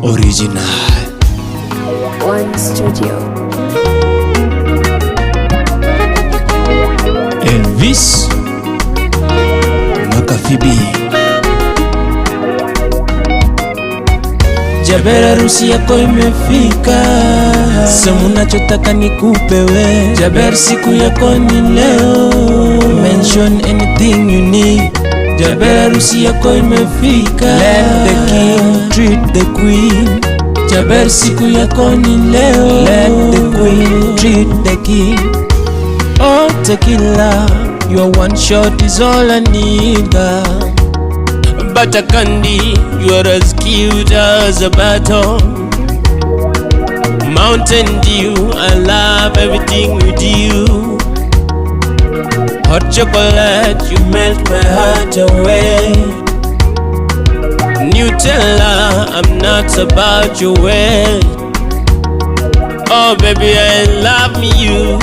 Originale. One Studio. Elvis Makafibi. Jabera, harusi yako imefika, sema unachotaka nikupe we. Jabera, siku yako ni leo, mention anything you need. Jabera, harusi yako imefika, let the king treat the queen. Jabera, siku yako ni leo, let the queen treat the king. Oh tequila, your one shot is all I need, girl. Butter candy, you are as cute as a battle. Mountain Dew, I love everything with you. Hot chocolate, you melt my heart away. Nutella, I'm nuts about your way. Oh baby, I love you.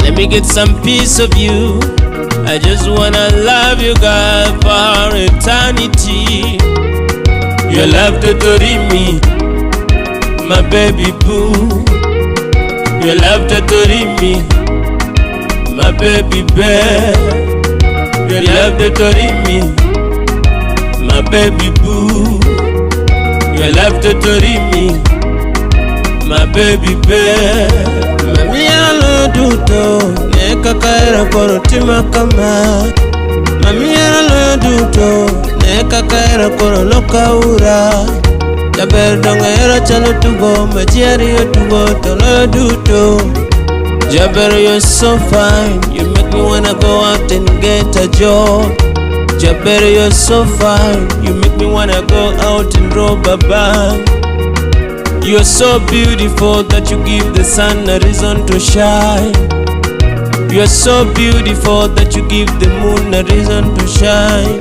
Let me get some piece of you. I just wanna love you, girl, for eternity. Your love to me, my baby boo. Your love to me, my baby bear. Your love to me, my baby boo. Your love to me, my baby bear. Mami aloduto neka kaera korotima kama. Mami aloduto neka kaera koroloka ura. Jabera dongera chalo tugo majiari tugo tolo duto. Jabera, you're so fine, you make me wanna go out and get a job. Jabera, you're so fine, you make me wanna go out and rob a bank. You're so beautiful that you give the sun a reason to shine. You're so beautiful that you give the moon a reason to shine.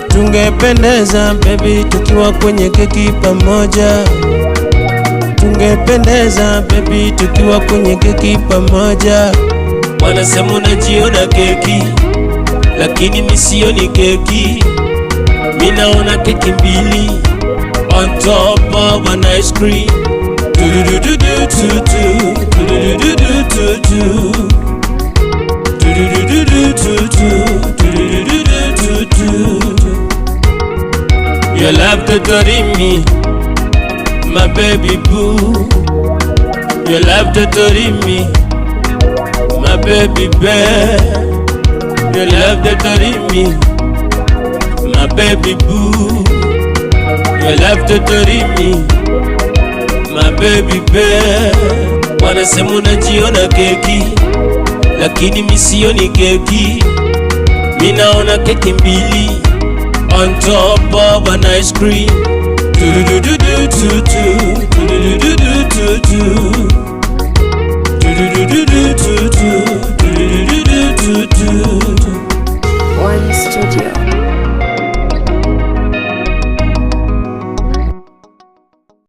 Tungependeza baby tukiwa kwenye keki pamoja. Tungependeza baby tukiwa kwenye keki pamoja. Wanasema unajiona keki, lakini mimi sioni keki. Mimi naona keki mbili on top of an ice cream. Your love to me, my baby boo. Your love to me, my baby bear. Your love to me, my baby boo. Your love to me, my baby bear. Wanasema unajiona keki, lakini mimi sioni keki. Mimi naona keki mbili on top of an ice cream. Do